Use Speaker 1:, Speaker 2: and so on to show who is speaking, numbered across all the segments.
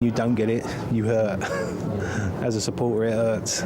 Speaker 1: You don't get it, you hurt. As a supporter, it hurts.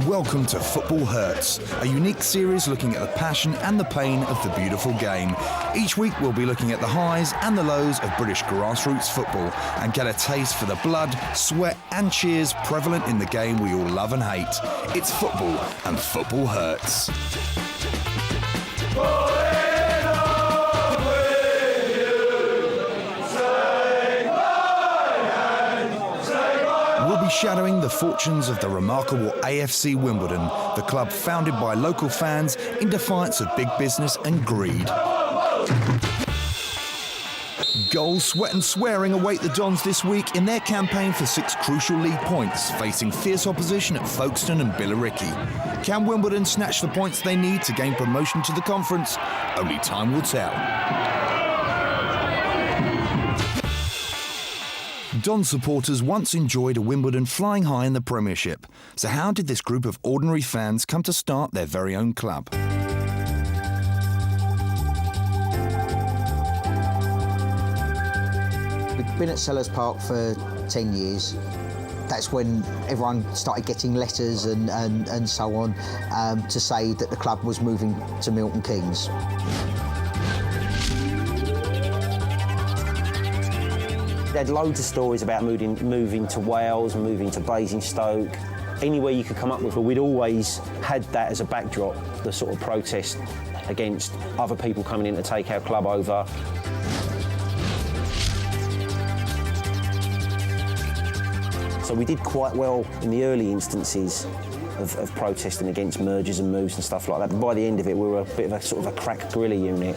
Speaker 2: Welcome to Football Hurts, a unique series looking at the passion and the pain of the beautiful game. Each week we'll be looking at the highs and the lows of British grassroots football and get a taste for the blood, sweat and cheers prevalent in the game we all love and hate. It's football, and football hurts. We'll be shadowing the fortunes of the remarkable AFC Wimbledon, the club founded by local fans in defiance of big business and greed. Goals, sweat and swearing await the Dons this week in their campaign for 6 crucial league points, facing fierce opposition at Folkestone and Billericay. Can Wimbledon snatch the points they need to gain promotion to the conference? Only time will tell. Don supporters once enjoyed a Wimbledon flying high in the Premiership. So how did this group of ordinary fans come to start their very own club?
Speaker 3: We've been at Sellers Park for 10 years. That's when everyone started getting letters and so on to say that the club was moving to Milton Keynes.
Speaker 4: They had loads of stories about moving to Wales, moving to Basingstoke, anywhere you could come up with, but we'd always had that as a backdrop, the sort of protest against other people coming in to take our club over. So we did quite well in the early instances of protesting against mergers and moves and stuff like that. But by the end of it, we were a bit of a sort of a crack guerrilla unit.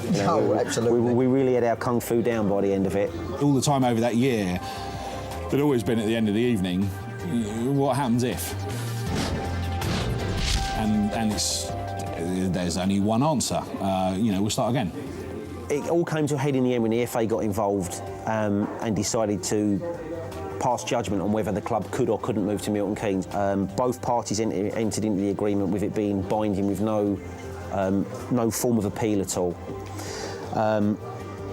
Speaker 4: You know,
Speaker 3: absolutely.
Speaker 4: We really had our kung fu down by the end of it.
Speaker 5: All the time over that year, there'd always been at the end of the evening, what happens if? And there's only one answer. We'll start again.
Speaker 4: It all came to a head in the end when the FA got involved and decided to pass judgment on whether the club could or couldn't move to Milton Keynes. Both parties entered into the agreement with it being binding with no form of appeal at all.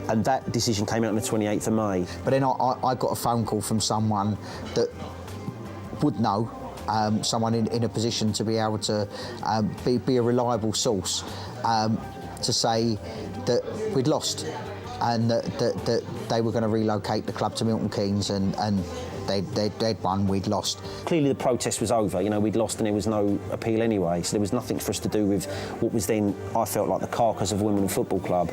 Speaker 4: And that decision came out on the 28th of May.
Speaker 3: But then I got a phone call from someone that would know, someone in a position to be able to be a reliable source, to say that we'd lost and that they were going to relocate the club to Milton Keynes and they'd won, we'd lost.
Speaker 4: Clearly the protest was over, we'd lost and there was no appeal anyway, so there was nothing for us to do with what was then, I felt like, the carcass of Wimbledon Football Club.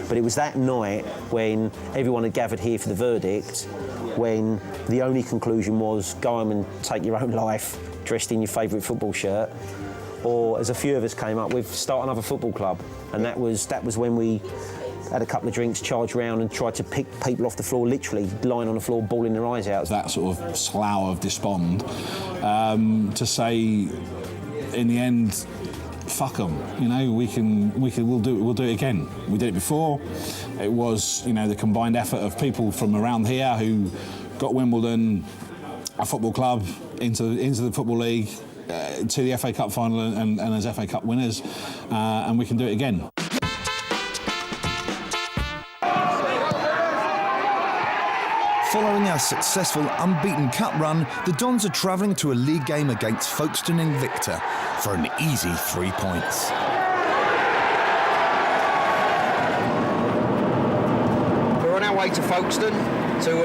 Speaker 4: But it was that night when everyone had gathered here for the verdict, when the only conclusion was go home and take your own life dressed in your favourite football shirt, or as a few of us came up with, start another football club. And that was when we had a couple of drinks, charged round and tried to pick people off the floor, literally lying on the floor, bawling their eyes out.
Speaker 5: That sort of slough of despond to say, in the end, fuck them. We'll do it again. We did it before. It was, the combined effort of people from around here who got Wimbledon, a football club, into the Football League, to the FA Cup final and as FA Cup winners, and we can do it again.
Speaker 2: Following our successful unbeaten cup run, the Dons are travelling to a league game against Folkestone Invicta for an easy 3 points.
Speaker 3: We're on our way to Folkestone to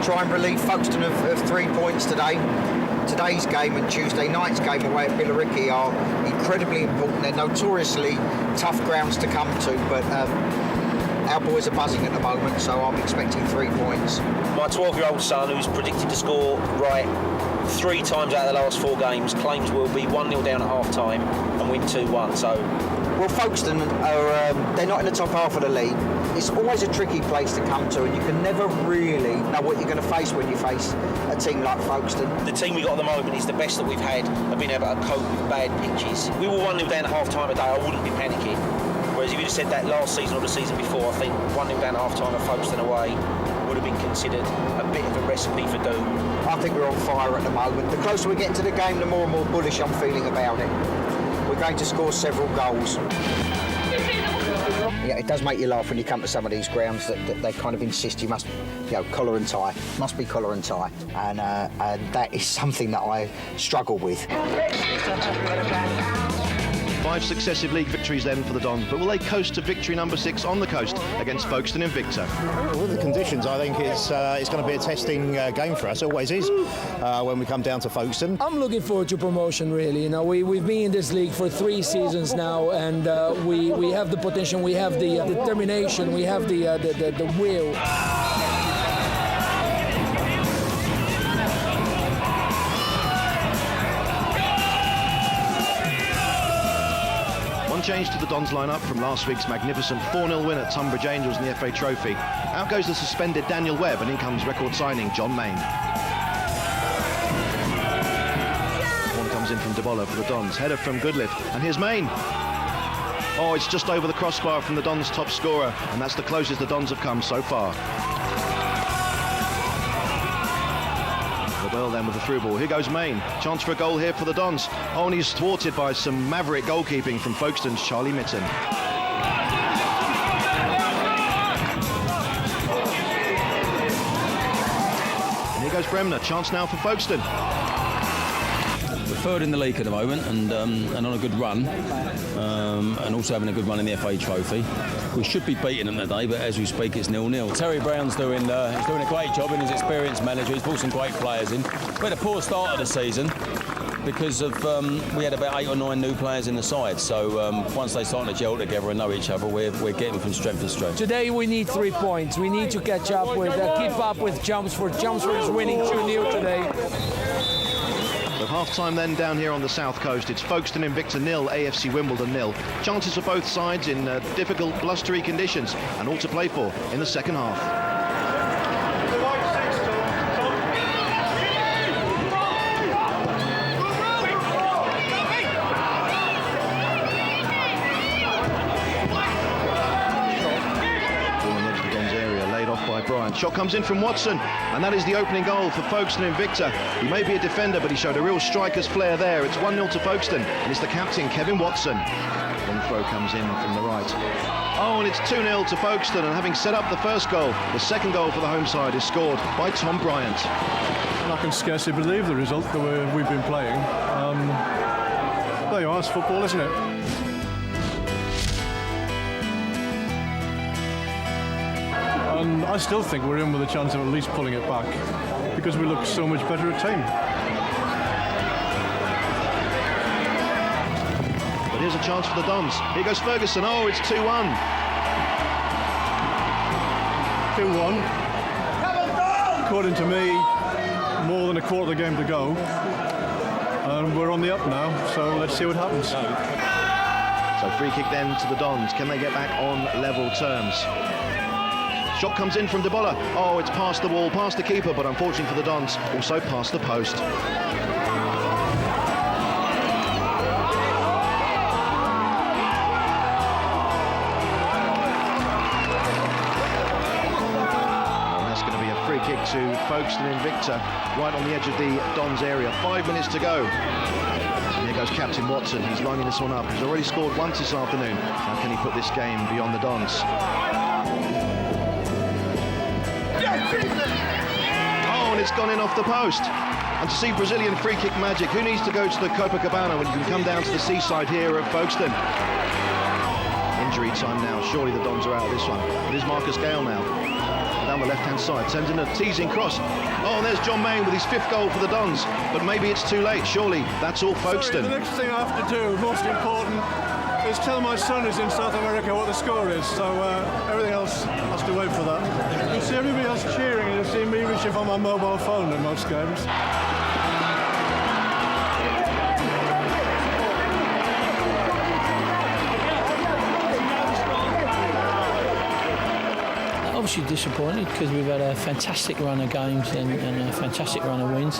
Speaker 3: try and relieve Folkestone of 3 points today. Today's game and Tuesday night's game away at Billericay are incredibly important. They're notoriously tough grounds to come to, but our boys are buzzing at the moment, so I'm expecting 3 points.
Speaker 4: My 12-year-old son, who's predicted to score right 3 times out of the last 4 games, claims we'll be 1-0 down at half-time and win 2-1, so...
Speaker 3: Well, Folkestone they're not in the top half of the league. it's always a tricky place to come to, and you can never really know what you're going to face when you face a team like Folkestone.
Speaker 4: The team we got at the moment is the best that we've had of being able to cope with bad pitches. We were 1-0 down at half-time a day, I wouldn't be panicking. Whereas if you'd have said that last season or the season before, I think 1-0 down at half-time at Folkestone away would have been considered a bit of a recipe for doom.
Speaker 3: I think we're on fire at the moment. The closer we get to the game, the more and more bullish I'm feeling about it. We're going to score several goals. Yeah, it does make you laugh when you come to some of these grounds that they kind of insist you must, collar and tie. Must be collar and tie, and that is something that I struggle with.
Speaker 6: 5 successive league victories then for the Dons, but will they coast to victory number 6 on the coast against Folkestone Invicta?
Speaker 7: With the conditions, I think it's going to be a testing game for us. It always is when we come down to Folkestone.
Speaker 8: I'm looking forward to promotion, really. We've been in this league for 3 seasons now, and we have the potential, we have the determination, we have the will.
Speaker 6: Change to the Dons lineup from last week's magnificent 4-0 win at Tunbridge Angels in the FA Trophy. Out goes the suspended Daniel Webb, and in comes record signing John Main. One comes in from Debola for the Dons, header from Goodlift, and here's Main. Oh, it's just over the crossbar from the Dons' top scorer, and that's the closest the Dons have come so far. Well then with the through ball. Here goes Main. Chance for a goal here for the Dons. Oh, and he's thwarted by some maverick goalkeeping from Folkestone's Charlie Mitten. And here goes Bremner. Chance now for Folkestone.
Speaker 9: We're third in the league at the moment and on a good run, and also having a good run in the FA Trophy. We should be beating them today, but as we speak, it's 0-0. Terry Brown's doing a great job in his experienced manager. He's brought some great players in. We had a poor start of the season because of we had about 8 or 9 new players in the side. So once they start to gel together and know each other, we're getting from strength to strength.
Speaker 8: Today we need 3 points. We need to catch up with, keep up with Chelmsford. Chelmsford is winning 2-0 today.
Speaker 6: At half-time then down here on the south coast, it's Folkestone Invicta 0, AFC Wimbledon 0. Chances for both sides in difficult, blustery conditions, and all to play for in the second half. Bryant. Shot comes in from Watson, and that is the opening goal for Folkestone Invicta. He may be a defender, but he showed a real striker's flair there. It's 1-0 to Folkestone, and it's the captain, Kevin Watson. Long throw comes in from the right. Oh, and it's 2-0 to Folkestone, and having set up the first goal, the second goal for the home side is scored by Tom Bryant.
Speaker 10: I can scarcely believe the result the way we've been playing. There you are, it's football, isn't it? And I still think we're in with a chance of at least pulling it back because we look so much better a team.
Speaker 6: But here's a chance for the Dons. Here goes Ferguson. Oh, it's 2-1.
Speaker 10: 2-1. According to me, more than a quarter of the game to go. And we're on the up now, so let's see what happens.
Speaker 6: So free kick then to the Dons. Can they get back on level terms? Shot comes in from Debola. Oh, it's past the wall, past the keeper, but unfortunately for the Dons, also past the post. And that's going to be a free kick to Folkestone Invicta, right on the edge of the Dons area. 5 minutes to go. And here goes Captain Watson. He's lining this one up. He's already scored once this afternoon. How can he put this game beyond the Dons? Oh, and it's gone in off the post. And to see Brazilian free kick magic, who needs to go to the Copacabana when you can come down to the seaside here at Folkestone? Injury time now. Surely the Dons are out of this one. It is Marcus Gale now. Down the left-hand side, sends in a teasing cross. Oh, and there's John Main with his 5th goal for the Dons. But maybe it's too late. Surely that's all Folkestone.
Speaker 10: Sorry, the next thing I have to do, most important, is tell my son who's in South America what the score is. So everything else has to wait for that. You see everybody else cheering, and you see me reaching for my mobile phone in most games.
Speaker 11: obviously disappointed because we've had a fantastic run of games and a fantastic run of wins,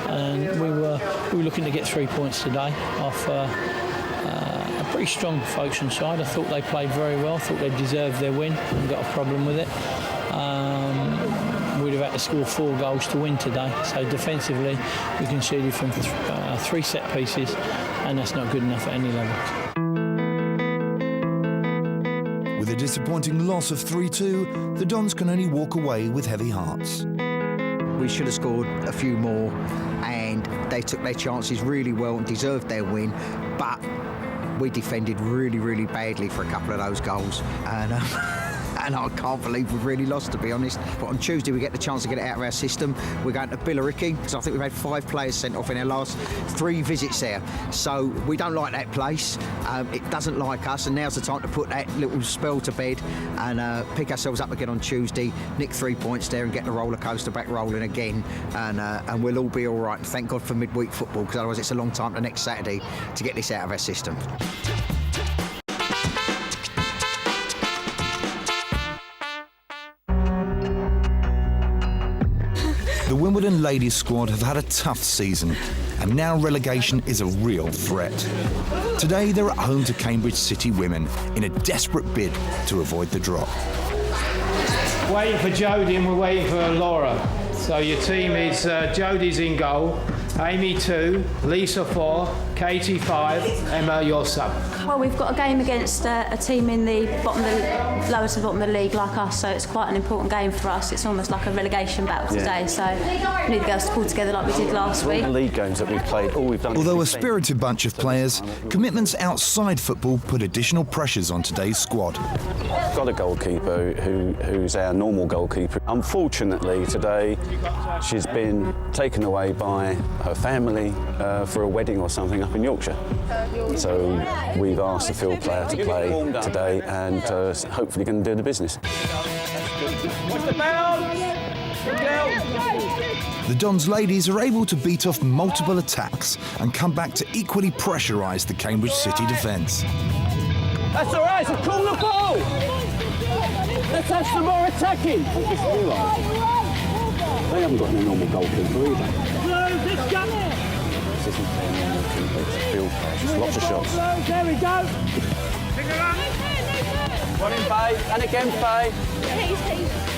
Speaker 11: and we were looking to get 3 points today off a pretty strong Folkestone side. I thought they played very well. I thought they deserved their win and got a problem with it. We'd have had to score 4 goals to win today. So defensively, we conceded from 3 set pieces, and that's not good enough at any level.
Speaker 2: With a disappointing loss of 3-2, the Dons can only walk away with heavy hearts.
Speaker 3: We should have scored a few more, and they took their chances really well and deserved their win, but we defended really, really badly for a couple of those goals. And I can't believe we've really lost, to be honest. But on Tuesday, we get the chance to get it out of our system. We're going to Billericay, because I think we've had 5 players sent off in our last 3 visits there. So we don't like that place. It doesn't like us, and now's the time to put that little spell to bed and pick ourselves up again on Tuesday, nick 3 points there and get the roller coaster back rolling again. And we'll all be all right. And thank God for midweek football, because otherwise it's a long time to next Saturday to get this out of our system.
Speaker 2: The Wimbledon ladies squad have had a tough season, and now relegation is a real threat. Today they're at home to Cambridge City Women in a desperate bid to avoid the drop.
Speaker 12: Waiting for Jodie and we're waiting for Laura. So your team is Jodie's in goal, Amy 2, Lisa 4, Katie 5, Emma your sub.
Speaker 13: Well, we've got a game against a team in the lowest to bottom of the league like us, so it's quite an important game for us. It's almost like a relegation battle today, so we need the girls to pull together like we did last week.
Speaker 4: The league games that we've played, all we've done.
Speaker 2: Although a spirited bunch of players, commitments outside football put additional pressures on today's squad.
Speaker 14: Got a goalkeeper who's our normal goalkeeper. Unfortunately today she's been taken away by her family for a wedding or something up in Yorkshire. So we've asked the field player to play today and hopefully going to do the business.
Speaker 2: The Dons ladies are able to beat off multiple attacks and come back to equally pressurise the Cambridge City defence.
Speaker 15: That's all right, it's a corner ball! Let's have some more attacking!
Speaker 14: They haven't got any normal goalkeeper either.
Speaker 15: Let's go!
Speaker 14: This isn't their normal keeper, it's a field player, just lots of shots.
Speaker 15: There we go!
Speaker 14: One in Faye, and again Faye.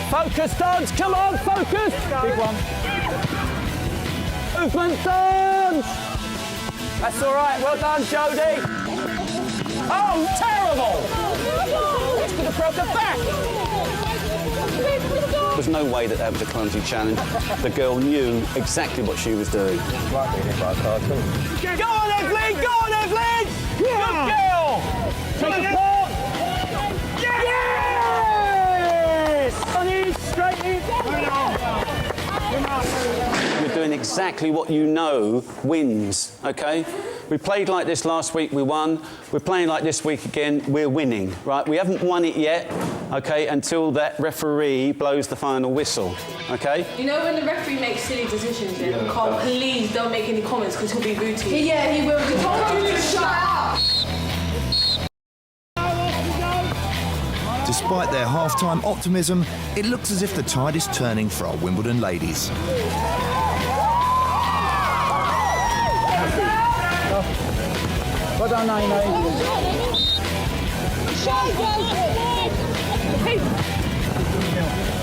Speaker 15: Focus, Dons, come on, focus!
Speaker 14: Big one.
Speaker 15: Movement, Dons!
Speaker 14: That's all right, well done, Jodie.
Speaker 15: Oh, terrible! It's going to broke the back!
Speaker 14: There's no way that was a clumsy challenge. The girl knew exactly what she was doing.
Speaker 15: Go on, Evelyn! Go on, Evelyn! Good girl! Take the ball! Yes! On in, straight in!
Speaker 14: You're doing exactly what you know wins, OK? We played like this last week, we won. We're playing like this week again, we're winning, right? We haven't won it yet, OK, until that referee blows the final whistle, OK?
Speaker 16: You know when the referee makes silly decisions, please don't make any comments because he'll be rude to you. Yeah, he will. He told you to shut up!
Speaker 2: Despite their half-time optimism, it looks as if the tide is turning for our Wimbledon ladies.
Speaker 15: Well done, Amy.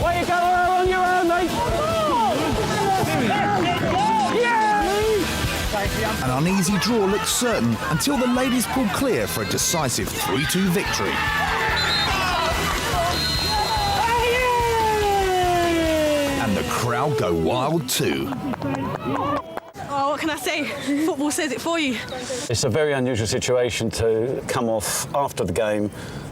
Speaker 15: Way you go on your own, mate.
Speaker 2: An uneasy draw looks certain until the ladies pull clear for a decisive 3-2 victory. And the crowd go wild too.
Speaker 16: Oh, what can I say? Football says it for you.
Speaker 14: It's a very unusual situation to come off after the game,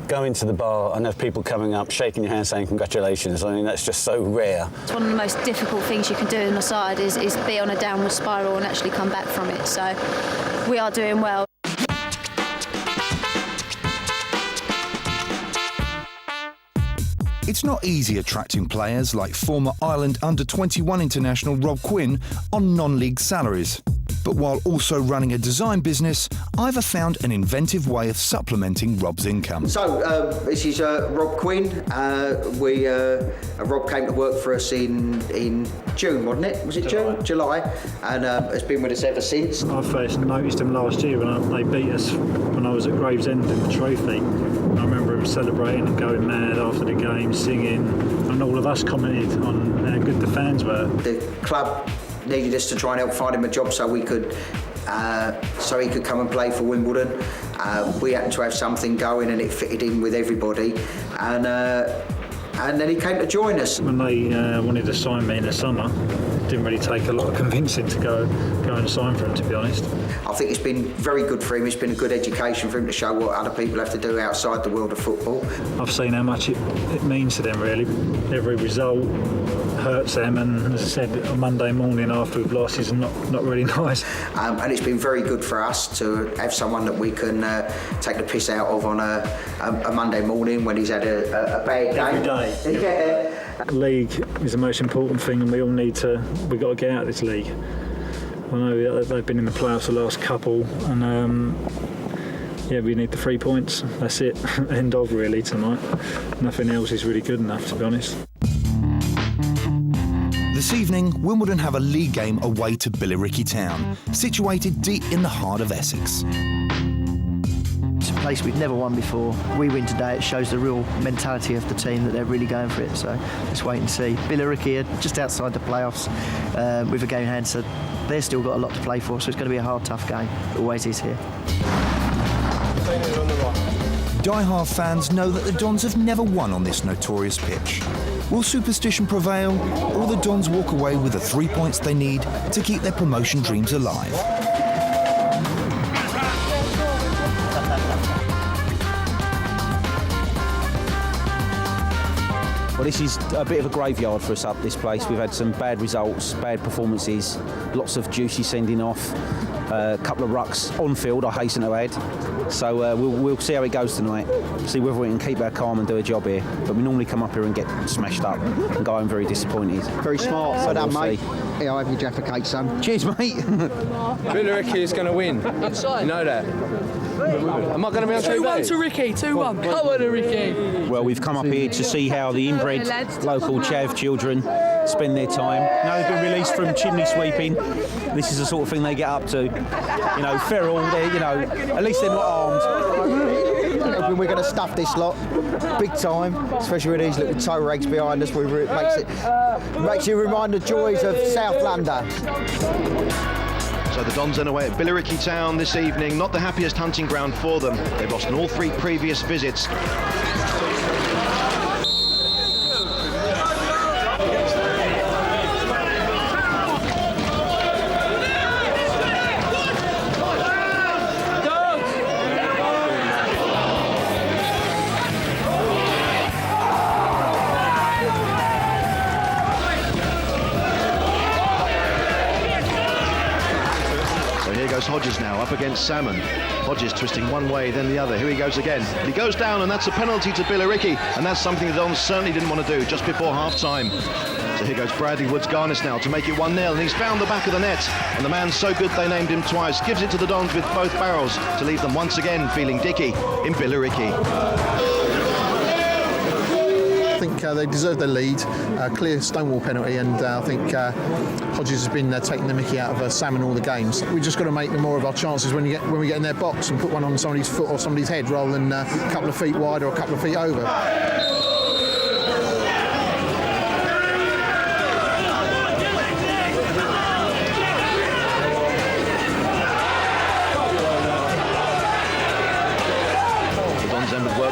Speaker 14: go into the bar and have people coming up, shaking your hand, saying congratulations. I mean, that's just so rare.
Speaker 13: It's one of the most difficult things you can do in the side is be on a downward spiral and actually come back from it. So we are doing well.
Speaker 2: It's not easy attracting players like former Ireland under-21 international Rob Quinn on non-league salaries. But while also running a design business, Ivor found an inventive way of supplementing Rob's income.
Speaker 3: So, this is Rob Quinn. Rob came to work for us in June, wasn't it? Was it June? July. And has been with us ever since.
Speaker 17: I first noticed him last year when they beat us when I was at Gravesend in the trophy. I remember him celebrating and going mad after the game, singing, and all of us commented on how good the fans were.
Speaker 3: The club needed us to try and help find him a job so we could so he could come and play for Wimbledon. We happened to have something going and it fitted in with everybody, and then he came to join us.
Speaker 17: When they wanted to sign me in the summer, it didn't really take a lot of convincing to go and sign for him, to be honest.
Speaker 3: I think it's been very good for him. It's been a good education for him to show what other people have to do outside the world of football.
Speaker 17: I've seen how much it means to them, really. Every result hurts them, and as I said, on Monday morning after we've lost is not really nice.
Speaker 3: And it's been very good for us to have someone that we can take the piss out of on a Monday morning when he's had a bad game.
Speaker 17: Every day.
Speaker 3: Yeah.
Speaker 17: League is the most important thing, and we've got to get out of this league. I know they've been in the playoffs the last couple, and we need the 3 points. That's it. End of really tonight. Nothing else is really good enough, to be honest.
Speaker 2: This evening, Wimbledon have a league game away to Billericay Town, situated deep in the heart of Essex.
Speaker 18: It's a place we've never won before. We win today, it shows the real mentality of the team, that they're really going for it, so let's wait and see. Billericay are just outside the playoffs with a game in hand, so they've still got a lot to play for, so it's going to be a hard, tough game. It always is here.
Speaker 2: Die-hard fans know that the Dons have never won on this notorious pitch. Will superstition prevail, or the Dons walk away with the 3 points they need to keep their promotion dreams alive?
Speaker 4: Well, this is a bit of a graveyard for us up this place. We've had some bad results, bad performances, lots of juicy sending off, a couple of rucks on field, I hasten to add. So we'll see how it goes tonight, see whether we can keep our calm and do a job here. But we normally come up here and get smashed up and go home very disappointed.
Speaker 3: Very smart.
Speaker 4: So
Speaker 3: Well done,
Speaker 4: we'll
Speaker 3: mate.
Speaker 4: see.
Speaker 3: Here, I'll have your Jaffa cake, son.
Speaker 4: Cheers, mate.
Speaker 19: Billericay is going to win. You know that. Am I going to be on TV?
Speaker 16: 2-1 to Ricky, 2-1. Come on, Ricky.
Speaker 4: Well, we've come up here to see how the inbred local Chav children spend their time. Now they've been released from chimney sweeping. This is the sort of thing they get up to. You know, feral, at least they're not armed.
Speaker 3: We're going to stuff this lot big time, especially with these little toe rags behind us. It makes you remind the joys of South London.
Speaker 6: So the Dons away at Billericay Town this evening. Not the happiest hunting ground for them. They've lost in all 3 previous visits. Hodges now up against Salmon. Hodges twisting one way, then the other. Here he goes again. He goes down, and that's a penalty to Billericay, and that's something the Dons certainly didn't want to do just before half-time. So here goes Bradley Woods-Garnis now to make it 1-0, and he's found the back of the net. And the man's so good they named him twice. Gives it to the Dons with both barrels to leave them once again feeling dicky in Billericay.
Speaker 20: I think they deserve their lead, clear Stonewall penalty, and I think Hodges has been taking the mickey out of Salmon all the games. We just got to make more of our chances when we get in their box and put one on somebody's foot or somebody's head rather than a couple of feet wide or a couple of feet over.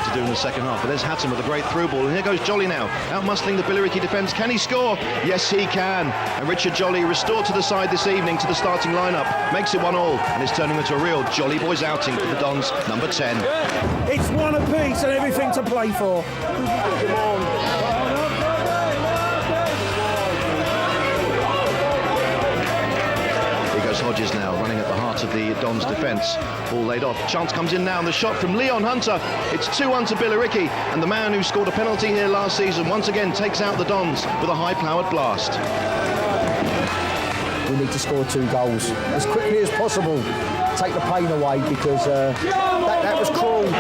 Speaker 6: To do in the second half, but there's Hatton with a great through ball, and here goes Jolly now, out-muscling the Billericay defence. Can he score? Yes, he can. And Richard Jolly, restored to the side this evening to the starting lineup, makes it 1-1, and is turning into a real Jolly Boys outing for the Dons, number 10.
Speaker 21: It's one apiece and everything to play for.
Speaker 6: Hodges now running at the heart of the Dons defence. Ball laid off. Chance comes in now, and the shot from Leon Hunter. It's 2-1 to Billericay, and the man who scored a penalty here last season once again takes out the Dons with a high-powered blast.
Speaker 3: We need to score 2 goals as quickly as possible. Take the pain away because that was cruel.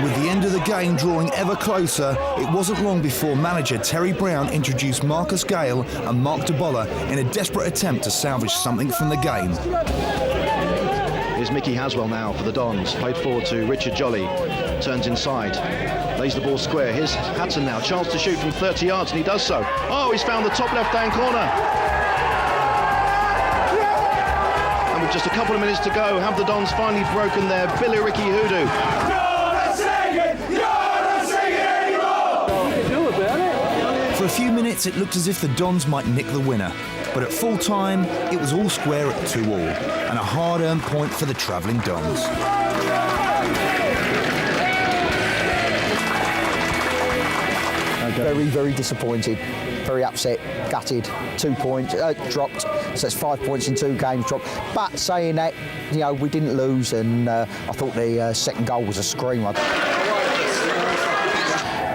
Speaker 2: With the end of the game drawing ever closer, it wasn't long before manager Terry Brown introduced Marcus Gale and Mark DeBolla in a desperate attempt to salvage something from the game.
Speaker 6: Here's Mickey Haswell now for the Dons, played forward to Richard Jolly, turns inside, lays the ball square. Here's Hudson now, chance to shoot from 30 yards, and he does so. Oh, he's found the top left-hand corner. And with just a couple of minutes to go, have the Dons finally broken their Billericay hoodoo?
Speaker 2: For a few minutes, it looked as if the Dons might nick the winner. But at full time, it was all square at 2-2, and a hard-earned point for the travelling Dons.
Speaker 3: Very, very disappointed, very upset, gutted. 2 points dropped, so it's 5 points in 2 games dropped. But saying that, you know, we didn't lose, and I thought the second goal was a screamer.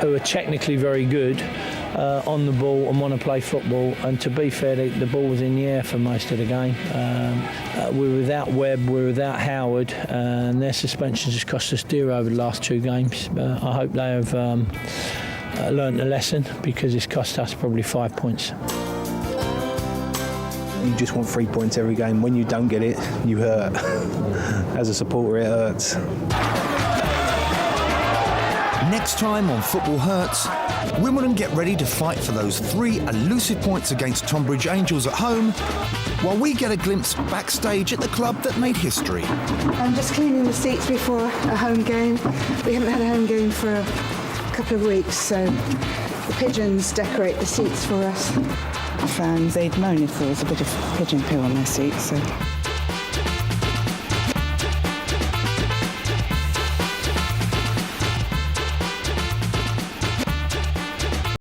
Speaker 11: Who are technically very good on the ball and want to play football, and to be fair, the ball was in the air for most of the game. We're without Webb, we're without Howard, and their suspensions has cost us dear over the last 2 games. I hope they have learnt the lesson, because it's cost us probably 5 points.
Speaker 1: You just want 3 points every game. When you don't get it, you hurt. As a supporter, it hurts.
Speaker 2: Next time on Football Hurts, Wimbledon get ready to fight for those 3 elusive points against Tonbridge Angels at home, while we get a glimpse backstage at the club that made history.
Speaker 22: I'm just cleaning the seats before a home game. We haven't had a home game for a couple of weeks, so the pigeons decorate the seats for us.
Speaker 23: Fans, they'd moan if there was a bit of pigeon poo on their seats, so